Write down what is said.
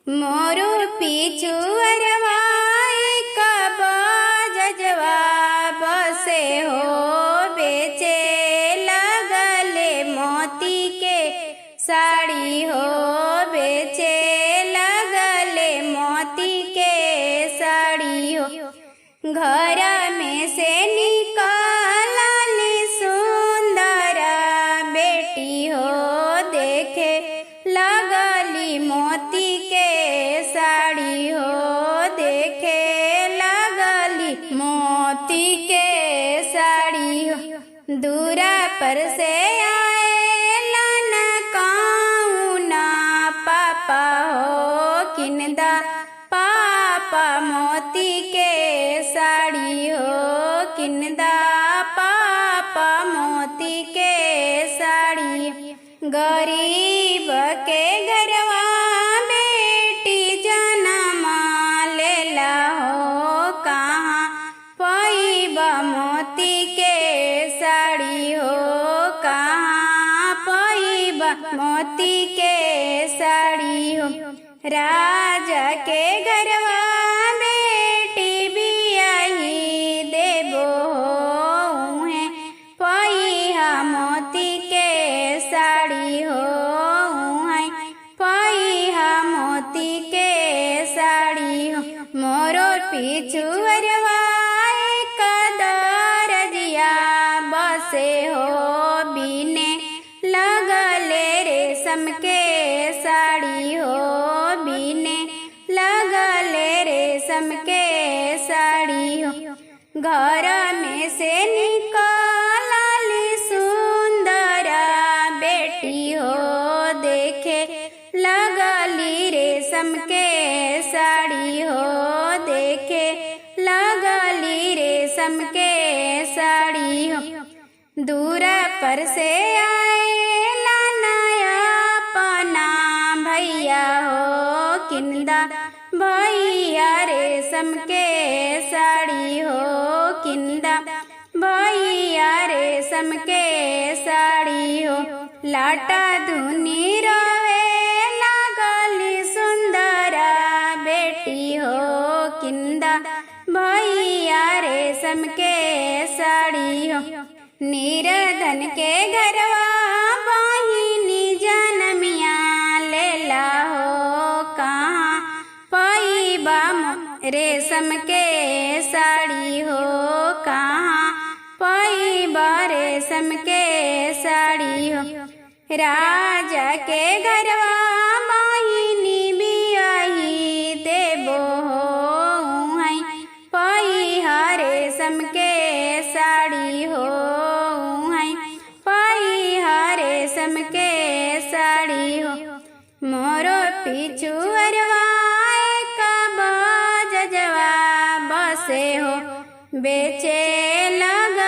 मोरू पीछू अरवाए कब जजवा बसे हो बेचे लगले मोती के साड़ी हो बेचे लगले मोती के साड़ी हो। घर में से निकालली सुंदर बेटी हो देखे लगली मोती के साड़ी हो देखे लगली मोती के साड़ी हो। दूरा पर से आए लन काऊना पापा हो किनदा पापा मोती के साड़ी हो किनदा पापा मोती के साड़ी। गरीब के घरवा बेटी जनमा लेला हो कहाँ पैबा मोती के साड़ी हो कहाँ पैबा मोती के साड़ी हो। राजा के घरवा बेटी बियाही देबो उहे पैहा मोती के साड़ी हो उहे पैहा मोती के साड़ी हो। मोरो पीछू अरवाए कदर जिया बसे हो बीने लगले रेशम के साड़ी हो बीने लगले रेशम के साड़ी हो। घर में से निकालली सुंदर बेटी हो देखे लगली रेशम के साड़ी हो देखे लगली रेशम के साड़ी हो। दूर पर से आए लानाया पना भैया हो किंदा भैया रेशम के साड़ी हो किंदा भैया रेशम के साड़ी हो। लाटा धुनी रोवे लागली सुंदर बेटी हो किंदा भैया रेशम के साड़ी हो। निर्धन के घरवा बहिनी जनमिया लेला हो कहाँ पैबा रेशम के साड़ी हो कहाँ पैबा रेशम के साड़ी हो। राजा के घरवा बहिनी बियाही देबो उहै पैहा रेशम के साड़ी हो उहै पैहा रेशम के साड़ी हो। मोरो पीछू अरवाए कब जजवा बसे हो बेचे लग